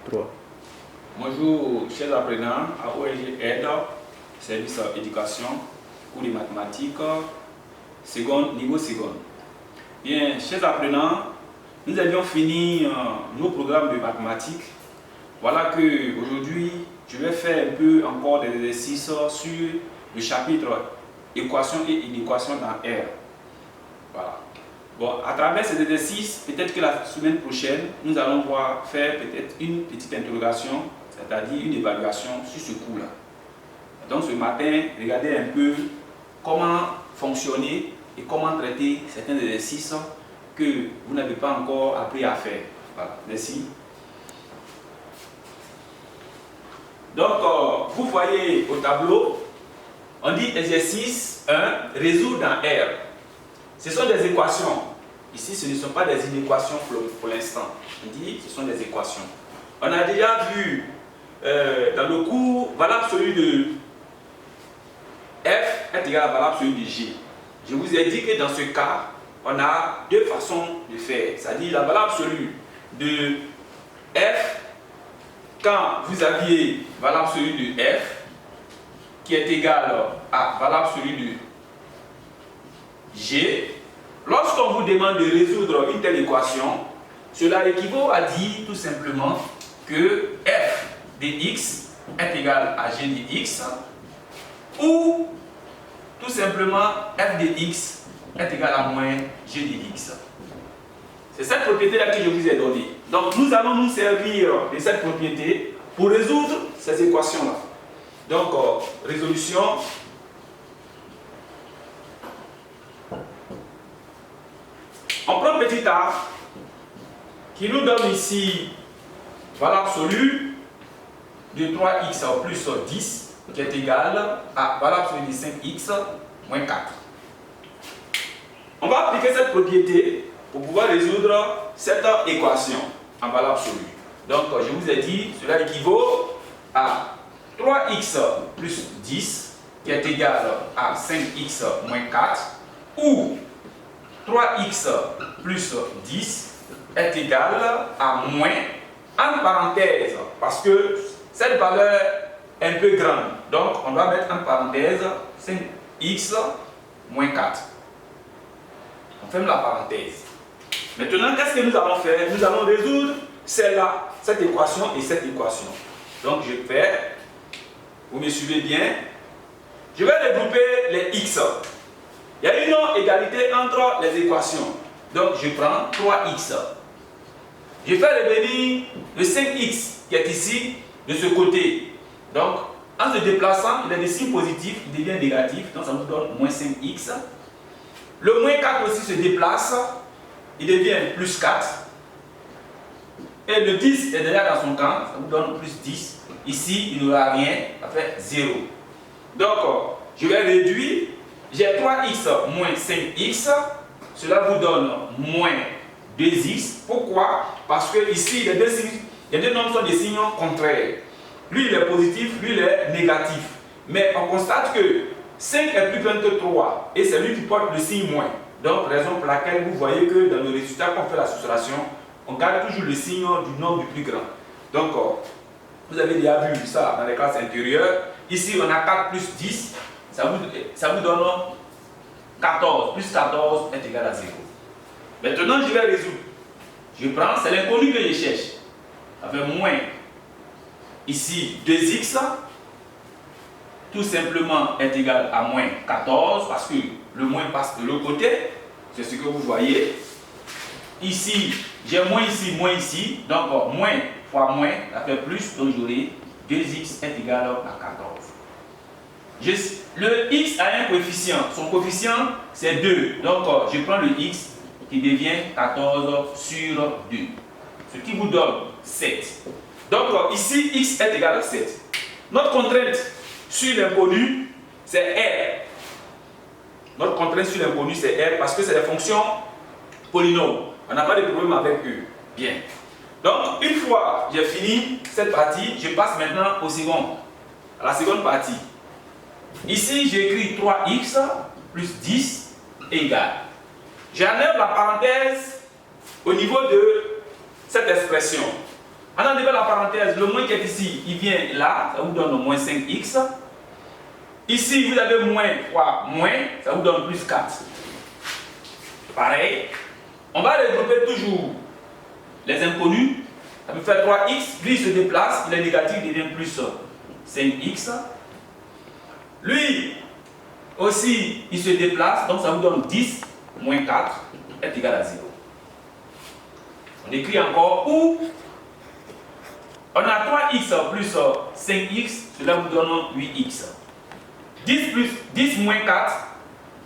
3. Bonjour, chers apprenants à ONG Aide, service éducation, cours de mathématiques, niveau seconde. Bien, chers apprenants, nous avions fini nos programmes de mathématiques. Voilà que aujourd'hui, je vais faire un peu encore des exercices sur le chapitre équation et inéquation dans R. Voilà. Bon, à travers ces exercices, peut-être que la semaine prochaine, nous allons faire peut-être une petite interrogation, c'est-à-dire une évaluation sur ce cours-là. Donc ce matin, regardez un peu comment fonctionner et comment traiter certains exercices que vous n'avez pas encore appris à faire. Voilà, merci. Donc, vous voyez au tableau, on dit exercice 1, résoudre dans R. Ce sont des équations. Ici, ce ne sont pas des inéquations pour l'instant. On dit ce sont des équations. On a déjà vu dans le cours valeur absolue de F est égal à valeur absolue de G. Je vous ai dit que dans ce cas, on a deux façons de faire. C'est-à-dire la valeur absolue de F, quand vous aviez valeur absolue de F, qui est égale à valeur absolue de G, lorsqu'on vous demande de résoudre une telle équation, cela équivaut à dire tout simplement que f de x est égal à g de x, ou tout simplement f de x est égal à moins g de x. C'est cette propriété-là que je vous ai donnée. Donc nous allons nous servir de cette propriété pour résoudre ces équations-là. Donc résolution. On prend petit a qui nous donne ici valeur absolue de 3x plus 10 qui est égal à valeur absolue de 5x moins 4. On va appliquer cette propriété pour pouvoir résoudre cette équation en valeur absolue. Donc je vous ai dit, cela équivaut à 3x plus 10 qui est égal à 5x moins 4 ou 3x plus 10 est égal à moins, entre parenthèses, parce que cette valeur est un peu grande. Donc, on doit mettre entre parenthèses 5x moins 4. On ferme la parenthèse. Maintenant, qu'est-ce que nous allons faire? Nous allons résoudre celle-là, cette équation et cette équation. Donc, je fais, vous me suivez bien, je vais regrouper les x. Il y a une égalité entre les équations. Donc, je prends 3x. Je fais revenir le 5x qui est ici, de ce côté. Donc, en se déplaçant, il est de signe positif, il devient négatif. Donc, ça nous donne moins 5x. Le moins 4 aussi se déplace, il devient plus 4. Et le 10 est déjà dans son camp, ça nous donne plus 10. Ici, il n'y aura rien, ça fait 0. Donc, je vais réduire. J'ai 3x moins 5x, cela vous donne moins 2x. Pourquoi? Parce que ici, les deux nombres sont des signes contraires. Lui, il est positif, lui, il est négatif. Mais on constate que 5 est plus grand que 3 et c'est lui qui porte le signe moins. Donc, raison pour laquelle vous voyez que dans le résultat qu'on fait la soustraction, on garde toujours le signe du nombre du plus grand. Donc, vous avez déjà vu ça dans les classes intérieures. Ici, on a 4 plus 10. Ça vous donne 14. Plus 14 est égal à 0. Maintenant, je vais résoudre. Je prends, c'est l'inconnu que je cherche. Avec moins, ici, 2x, tout simplement est égal à moins 14, parce que le moins passe de l'autre côté. C'est ce que vous voyez. Ici, j'ai moins ici. Donc, moins fois moins, ça fait plus. Donc, j'aurai 2x est égal à 14. Le x a un coefficient, son coefficient c'est 2, donc je prends le x qui devient 14 sur 2, ce qui vous donne 7. Donc ici x est égal à 7. Notre contrainte sur l'inconnu c'est r. Notre contrainte sur l'inconnu c'est r parce que c'est des fonctions polynômes. On n'a pas de problème avec eux. Bien. Donc une fois j'ai fini cette partie, je passe maintenant à la seconde partie. Ici, j'écris 3x plus 10 égale. J'enlève la parenthèse au niveau de cette expression. En enlevant la parenthèse, le moins qui est ici, il vient là, ça vous donne moins 5x. Ici, vous avez moins 3, moins, ça vous donne plus 4. Pareil, on va regrouper toujours les inconnus. Ça peut faire 3x, lui il se déplace, il est négatif, il devient plus 5x. Lui aussi, il se déplace, donc ça vous donne 10 moins 4 est égal à 0. On écrit encore ou on a 3x plus 5x, cela vous donne 8x. 10 moins 4,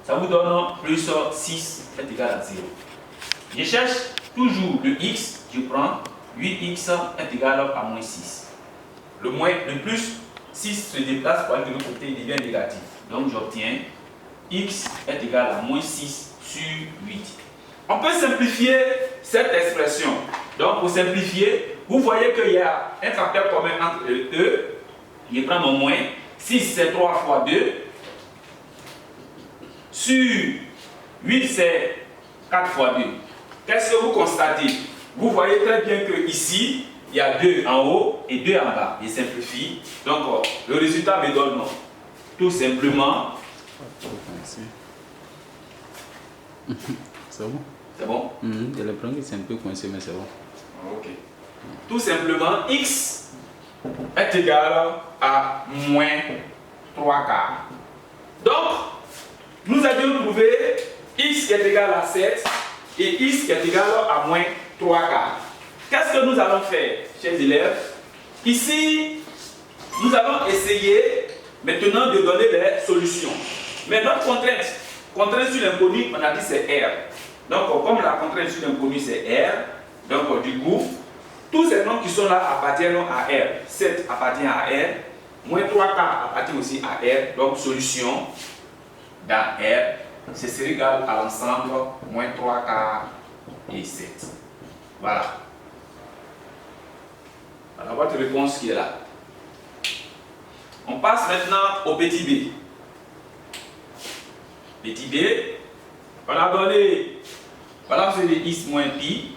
ça vous donne plus 6 est égal à 0. Je cherche toujours le x, je prends 8x est égal à moins 6. Le plus 6 se déplace pour aller de l'autre côté, il devient négatif. Donc j'obtiens x est égal à moins 6 sur 8. On peut simplifier cette expression. Donc pour simplifier, vous voyez qu'il y a un facteur commun entre E. Je prends mon moins. 6 c'est 3 fois 2. Sur 8 c'est 4 fois 2. Qu'est-ce que vous constatez? Vous voyez très bien que ici, il y a 2 en haut et 2 en bas. Je simplifie. Donc le résultat me donne tout simplement. C'est bon? C'est bon? Il y a le premier qui c'est un peu coincé, mais c'est bon. Ok. Tout simplement, x est égal à moins 3 quarts. Donc, nous avions trouvé x qui est égal à 7 et x qui est égal à moins 3 quarts. Qu'est-ce que nous allons faire, chers élèves? Ici, nous allons essayer maintenant de donner des solutions. Mais notre contrainte sur l'inconnu, on a dit c'est R. Donc, comme la contrainte sur l'inconnu c'est R, donc du coup, tous ces nombres qui sont là appartiennent à R. 7 appartient à R, moins 3 quarts appartient aussi à R. Donc, solution dans R, c'est égal à l'ensemble moins 3 quarts et 7. Voilà. Voilà votre réponse qui est là. On passe maintenant au petit b. Petit b, on a donné, voilà, c'est le x moins pi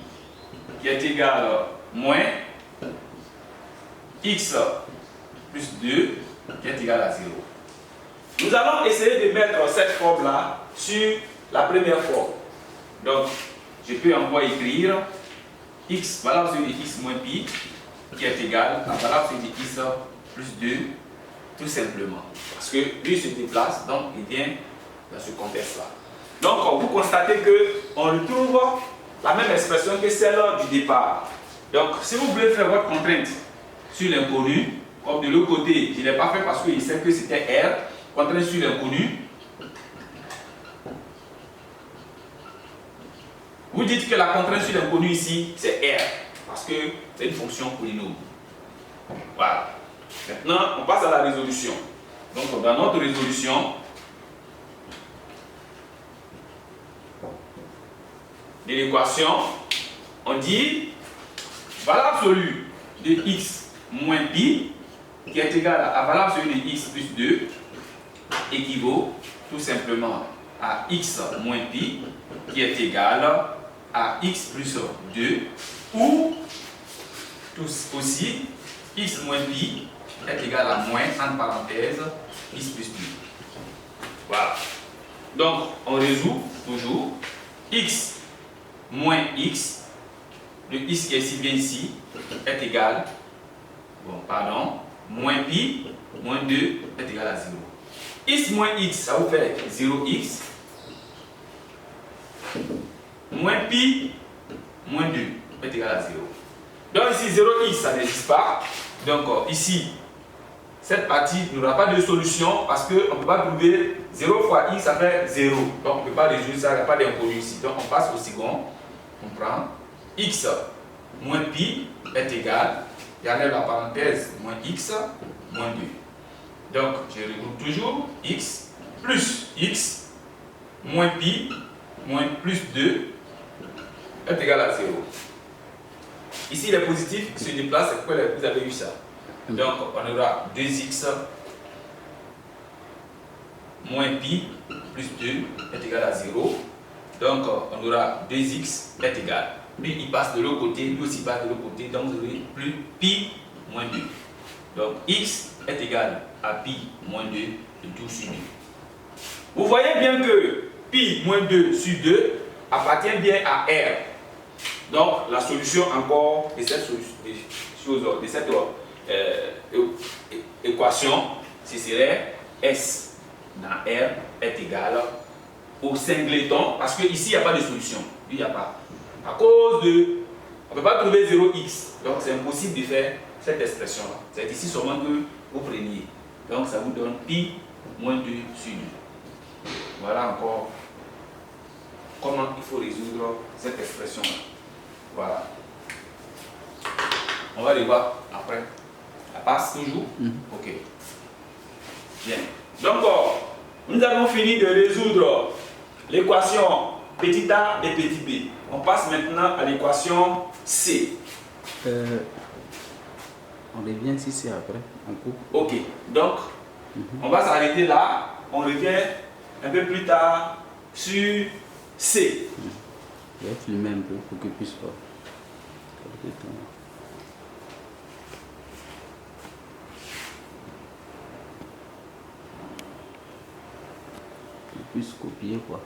qui est égal à moins x plus 2 qui est égal à 0. Nous allons essayer de mettre cette forme-là sur la première forme. Donc, je peux encore écrire x, voilà, c'est le x moins pi qui est égal à, voilà, c'est le x plus 2, tout simplement. Parce que lui se déplace, donc il vient dans ce contexte-là. Donc, vous constatez qu'on retrouve la même expression que celle du départ. Donc, si vous voulez faire votre contrainte sur l'inconnu, comme de l'autre côté, je ne l'ai pas fait parce que je sais que c'était R, contrainte sur l'inconnu, vous dites que la contrainte sur l'inconnu ici, c'est R, parce que c'est une fonction polynôme. Voilà. Maintenant, on passe à la résolution. Donc, dans notre résolution, de l'équation, on dit valeur absolue de x moins pi qui est égal à valeur absolue de x plus 2 équivaut tout simplement à x moins pi qui est égal à x plus 2 ou tout aussi x moins pi est égal à moins entre parenthèses x plus 2. Voilà. Donc on résout toujours x moins x, le x qui est ici bien ici, est égal, moins pi, moins 2 est égal à 0. X moins x, ça vous fait 0x, moins pi, moins 2 est égal à 0. Donc ici 0x, ça n'existe pas. Donc ici, cette partie n'aura pas de solution parce qu'on ne peut pas trouver 0 fois x, ça fait 0. Donc on ne peut pas résoudre ça, il n'y a pas d'inconnu ici. Donc on passe au second. On prend x moins pi est égal, j'enlève la parenthèse, moins x moins 2. Donc je regroupe toujours x plus x moins pi moins plus 2 est égal à 0. Ici les positifs se déplacent, c'est pourquoi vous avez eu ça. Donc on aura 2x moins pi plus 2 est égal à 0. Donc, on aura 2x est égal. lui il passe de l'autre côté, lui aussi passe de l'autre côté, donc vous avez plus pi moins 2. Donc x est égal à pi moins 2 de tout sur 2. Vous voyez bien que pi moins 2 sur 2 appartient bien à R. Donc la solution encore de cette équation, ce serait S dans R est égal au singleton, parce que ici il n'y a pas de solution. Il n'y a pas. À cause de. On ne peut pas trouver 0x. Donc c'est impossible de faire cette expression-là. C'est ici seulement que vous preniez. Donc ça vous donne pi moins 2 sur 2. Voilà encore comment il faut résoudre cette expression-là. Voilà. On va les voir après. Ça passe toujours? Ok. Bien. Donc, nous avons fini de résoudre l'équation petit a et petit b. On passe maintenant à l'équation C. On revient si c'est après. On coupe. Ok. Donc, on va s'arrêter là. On revient un peu plus tard sur C. Je vais filmer un peu pour que puisse voir. Puisse copier quoi.